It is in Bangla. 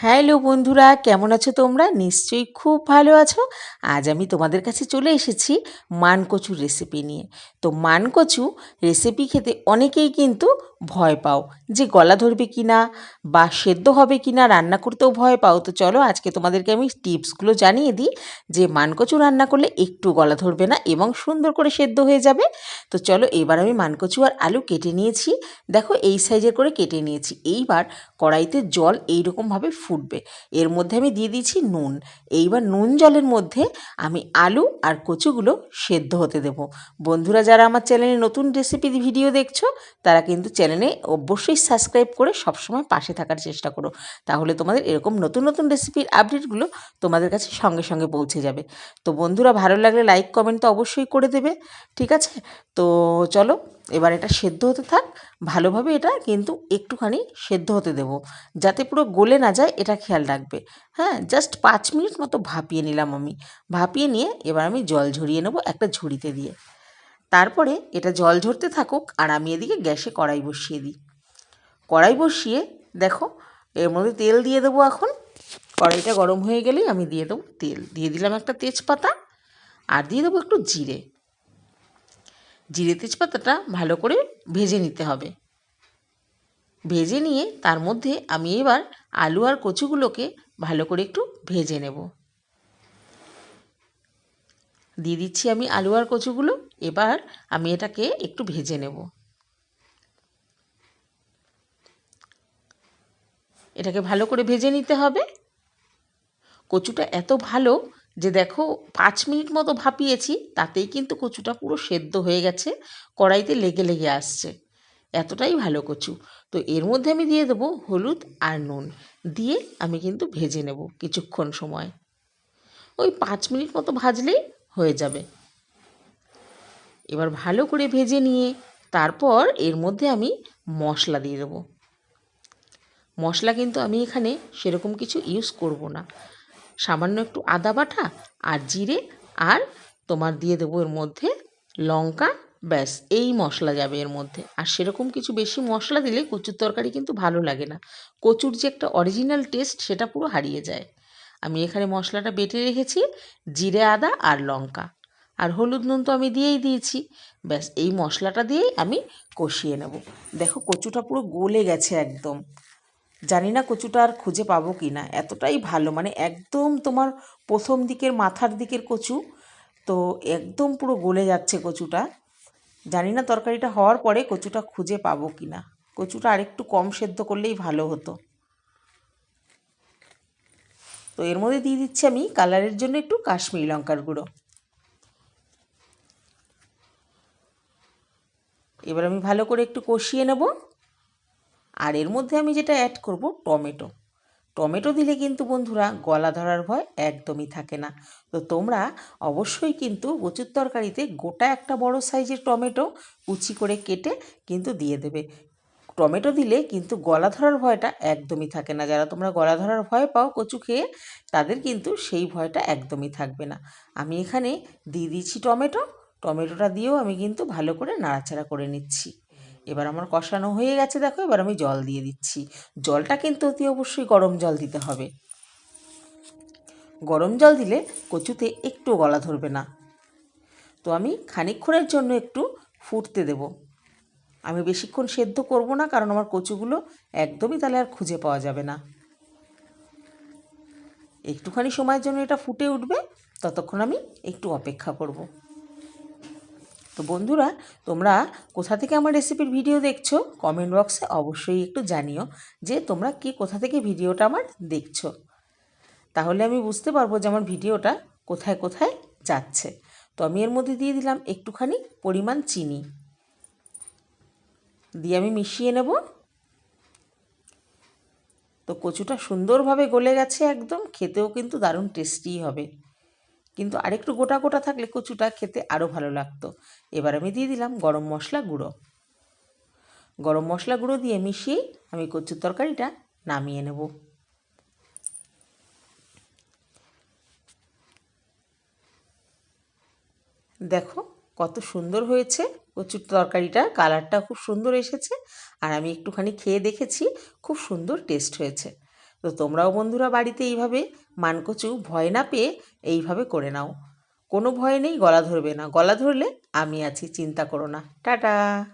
হ্যালো বন্ধুরা, কেমন আছো তোমরা? নিশ্চয়ই খুব ভালো আছো। আজ আমি তোমাদের কাছে চলে এসেছি মানকচুর রেসিপি নিয়ে। তো মানকচু রেসিপি খেতে অনেকেই কিন্তু ভয় পাও, যে গলা ধরবে কি না বা সেদ্ধ হবে কি না, রান্না করতেও ভয় পাও। তো চলো আজকে তোমাদেরকে আমি টিপসগুলো জানিয়ে দিই যে মানকচু রান্না করলে একটু গলা ধরবে না এবং সুন্দর করে সেদ্ধ হয়ে যাবে। তো চলো, এবার আমি মানকচু আর আলু কেটে নিয়েছি। দেখো এই সাইজের করে কেটে নিয়েছি। এইবার কড়াইতে জল এইরকমভাবে ফুটবে, এর মধ্যে আমি দিয়ে দিয়েছি নুন। এইবার নুন জলের মধ্যে আমি আলু আর কচুগুলো সেদ্ধ হতে দেব। বন্ধুরা যারা আমার চ্যানেলে নতুন রেসিপি ভিডিও দেখছো, তারা কিন্তু চ্যানেলে অবশ্যই সাবস্ক্রাইব করে সবসময় পাশে থাকার চেষ্টা করো, তাহলে তোমাদের এরকম নতুন নতুন রেসিপির আপডেটগুলো তোমাদের কাছে সঙ্গে সঙ্গে পৌঁছে যাবে। তো বন্ধুরা, ভালো লাগলে লাইক কমেন্ট তো অবশ্যই করে দেবে, ঠিক আছে? তো চলো, এবার এটা সেদ্ধ হতে থাক। ভালোভাবে এটা কিন্তু একটুখানি সেদ্ধ হতে দেবো, যাতে পুরো গলে না যায়, এটা খেয়াল রাখবে। হ্যাঁ, জাস্ট 5 মিনিট মতো ভাপিয়ে নিলাম আমি। ভাপিয়ে নিয়ে এবার আমি জল ঝরিয়ে নেবো একটা ঝুড়িতে দিয়ে। তারপরে এটা জল ঝরতে থাকুক আর আমি এদিকে গ্যাসে কড়াই বসিয়ে দিই। কড়াই বসিয়ে দেখো, এর মধ্যে তেল দিয়ে দেবো এখন। কড়াইটা গরম হয়ে গেলেই আমি দিয়ে দেবো তেল। দিয়ে দিলাম একটা তেজপাতা আর দিয়ে দেবো একটু জিরে। জিরে তেজপাতাটা ভালো করে ভেজে নিতে হবে। ভেজে নিয়ে তার মধ্যে আমি এবার আলু আর কচুগুলোকে ভালো করে একটু ভেজে নেব। দিয়ে দিচ্ছি আমি আলু আর কচুগুলো। এবার আমি এটাকে একটু ভেজে নেব। এটাকে ভালো করে ভেজে নিতে হবে। কচুটা এত ভালো যে দেখো, 5 মিনিট মতো ভাপিয়েছি, তাতেই কিন্তু কচুটা পুরো সেদ্ধ হয়ে গেছে, কড়াইতে লেগে লেগে আসছে। এতটাই ভালো কচু। তো এর মধ্যে আমি দিয়ে দেবো হলুদ আর নুন। দিয়ে আমি কিন্তু ভেজে নেব কিছুক্ষণ সময়। ওই 5 মিনিট মতো ভাজলেই হয়ে যাবে। এবার ভালো করে ভেজে নিয়ে তারপর এর মধ্যে আমি মশলা দিয়ে দেবো। মশলা কিন্তু আমি এখানে সেরকম কিছু ইউজ করব না। সামান্য একটু আদা বাটা আর জিরে, আর তোমার দিয়ে দেবো এর মধ্যে লঙ্কা। ব্যাস, এই মশলা যাবে এর মধ্যে। আর সেরকম কিছু বেশি মশলা দিলে কচুর তরকারি কিন্তু ভালো লাগে না। কচুর যে একটা অরিজিনাল টেস্ট, সেটা পুরো হারিয়ে যায়। আমি এখানে মশলাটা বেটে রেখেছি, জিরে আদা আর লঙ্কা, আর হলুদ নুন তো আমি দিয়েই দিয়েছি। ব্যাস, এই মশলাটা দিয়েই আমি কষিয়ে নেব। দেখো কচুটা পুরো গলে গেছে একদম। জানি না কচুটা আর খুঁজে পাবো কি না, এতটাই ভালো, মানে একদম তোমার প্রথম দিকের মাথার দিকের কচু। তো একদম পুরো গলে যাচ্ছে কচুটা। জানি না তরকারিটা হওয়ার পরে কচুটা খুঁজে পাবো কি না। কচুটা আরেকটু কম সেদ্ধ করলেই ভালো হতো। তো এর মধ্যে দিয়ে দিচ্ছি আমি কালারের জন্য একটু কাশ্মীরি লঙ্কার গুঁড়ো। এবার আমি ভালো করে একটু কষিয়ে নেব। আর এর মধ্যে আমি যেটা অ্যাড করব, টমেটো। টমেটো দিলে কিন্তু বন্ধুরা গলা ধরার ভয় একদমই থাকে না। তো তোমরা অবশ্যই কিন্তু কচুর তরকারিতে গোটা একটা বড় সাইজের টমেটো কুচি করে কেটে কিন্তু দিয়ে দেবে। টমেটো দিলে কিন্তু গলা ধরার ভয়টা একদমই থাকে না। যারা তোমরা গলা ধরার ভয় পাও কচু খেয়ে, তাদের কিন্তু সেই ভয়টা একদমই থাকবে না। আমি এখানে দিয়ে দিয়েছি টমেটো। টমেটোটা দিয়েও আমি কিন্তু ভালো করে নাড়াচাড়া করে নিচ্ছি। এবার আমার কষানো হয়ে গেছে দেখো, এবার আমি জল দিয়ে দিচ্ছি। জলটা কিন্তু অতি অবশ্যই গরম জল দিতে হবে। গরম জল দিলে কচুতে একটু গলা ধরবে না। তো আমি খানিকক্ষণের জন্য একটু ফুটতে দেব। আমি বেশিক্ষণ সেদ্ধ করব না, কারণ আমার কচুগুলো একদমই তাহলে আর খুঁজে পাওয়া যাবে না। একটুখানি সময়ের জন্য এটা ফুটে উঠবে, ততক্ষণ আমি একটু অপেক্ষা করব। তো বন্ধুরা, তোমরা কোথা থেকে আমার রেসিপির ভিডিও দেখছো, কমেন্ট বক্সে অবশ্যই একটু জানিও যে তোমরা কে কোথা থেকে ভিডিওটা আমার দেখছো। তাহলে আমি বুঝতে পারবো যে আমার ভিডিওটা কোথায় কোথায় যাচ্ছে। তো আমি এর মধ্যে দিয়ে দিলাম একটুখানি পরিমাণ চিনি। দিয়ে আমি মিশিয়ে নেব। তো কচুটা সুন্দরভাবে গলে গেছে একদম, খেতেও কিন্তু দারুণ টেস্টি হবে। কিন্তু আরেকটু গোটা গোটা থাকলে কচুটা খেতে আরও ভালো লাগতো। এবার আমি দিয়ে দিলাম গরম মশলা গুঁড়ো। গরম মশলা গুঁড়ো দিয়ে মিশিয়েই আমি কচুর তরকারিটা নামিয়ে নেব। দেখো কত সুন্দর হয়েছে কচুর তরকারিটা, কালারটা খুব সুন্দর এসেছে। আর আমি একটুখানি খেয়ে দেখেছি, খুব সুন্দর টেস্ট হয়েছে। তো তোমরাও বন্ধুরা বাড়িতে এইভাবে মানকচু ভয় না পেয়ে এইভাবে করে নাও। কোনো ভয় নেই, গলা ধরবে না, গলা ধরলে আমি আছি, চিন্তা করো না। টাটা।